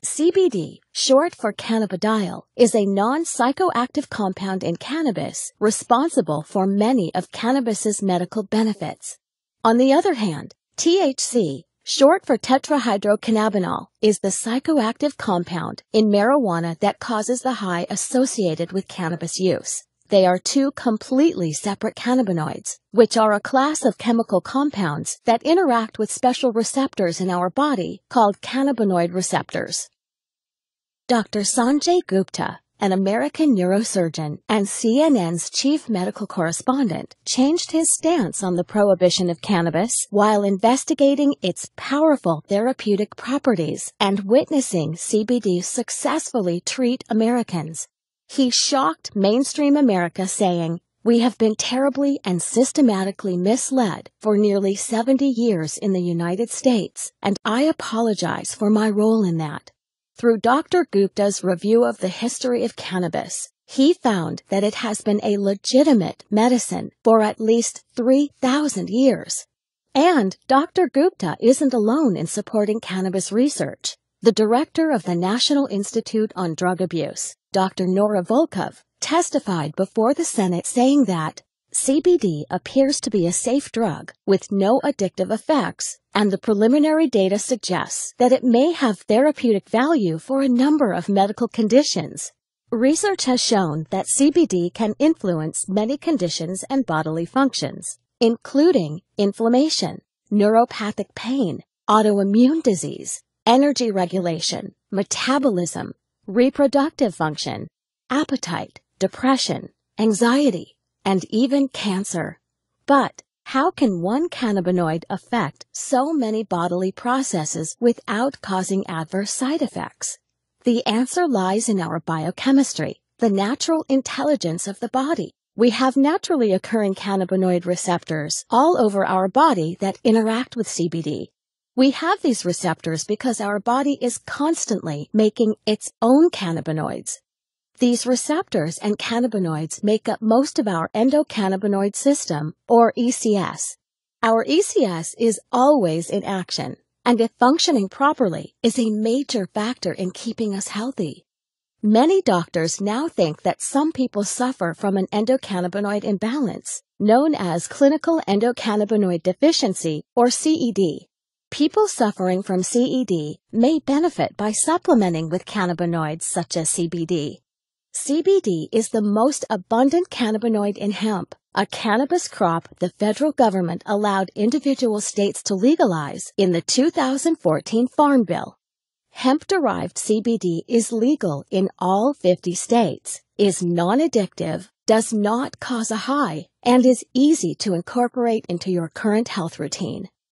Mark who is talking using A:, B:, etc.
A: CBD, short for cannabidiol, is a non-psychoactive compound in cannabis responsible for many of cannabis's medical benefits. On the other hand, THC, short for tetrahydrocannabinol, is the psychoactive compound in marijuana that causes the high associated with cannabis use. They are two completely separate cannabinoids, which are a class of chemical compounds that interact with special receptors in our body called cannabinoid receptors. Dr. Sanjay Gupta, an American neurosurgeon and CNN's chief medical correspondent, changed his stance on the prohibition of cannabis while investigating its powerful therapeutic properties and witnessing CBD successfully treat Americans. He shocked mainstream America, saying, "We have been terribly and systematically misled for nearly 70 years in the United States, and I apologize for my role in that." Through Dr. Gupta's review of the history of cannabis, he found that it has been a legitimate medicine for at least 3,000 years. And Dr. Gupta isn't alone in supporting cannabis research. The director of the National Institute on Drug Abuse, Dr. Nora Volkov, testified before the Senate saying that CBD appears to be a safe drug with no addictive effects, and the preliminary data suggests that it may have therapeutic value for a number of medical conditions. Research has shown that CBD can influence many conditions and bodily functions, including inflammation, neuropathic pain, autoimmune disease, energy regulation, metabolism, reproductive function, appetite, depression, anxiety, and even cancer. But how can one cannabinoid affect so many bodily processes without causing adverse side effects? The answer lies in our biochemistry, the natural intelligence of the body. We have naturally occurring cannabinoid receptors all over our body that interact with CBD. We have these receptors because our body is constantly making its own cannabinoids. These receptors and cannabinoids make up most of our endocannabinoid system, or ECS. Our ECS is always in action, and if functioning properly, is a major factor in keeping us healthy. Many doctors now think that some people suffer from an endocannabinoid imbalance, known as clinical endocannabinoid deficiency, or CED. People suffering from CED may benefit by supplementing with cannabinoids such as CBD. CBD is the most abundant cannabinoid in hemp, a cannabis crop the federal government allowed individual states to legalize in the 2014 Farm Bill. Hemp-derived CBD is legal in all 50 states, is non-addictive, does not cause a high, and is easy to incorporate into your current health routine.